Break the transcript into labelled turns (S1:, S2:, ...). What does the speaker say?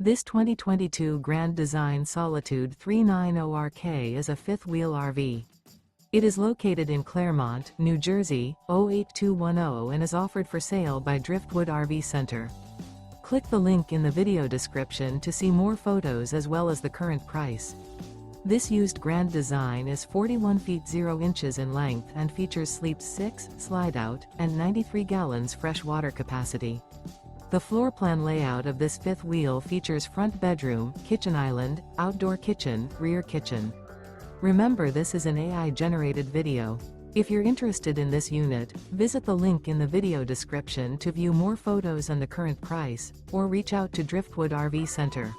S1: This 2022 Grand Design Solitude 390RK is a fifth-wheel RV. It is located in Clermont, New Jersey, 08210 and is offered for sale by Driftwood RV Center. Click the link in the video description to see more photos as well as the current price. This used Grand Design is 41 feet 0 inches in length and features sleeps 6, slide-out, and 93 gallons fresh water capacity. The floor plan layout of this fifth wheel features front bedroom, kitchen island, outdoor kitchen, rear kitchen. Remember, this is an AI-generated video. If you're interested in this unit, visit the link in the video description to view more photos and the current price, or reach out to Driftwood RV Center.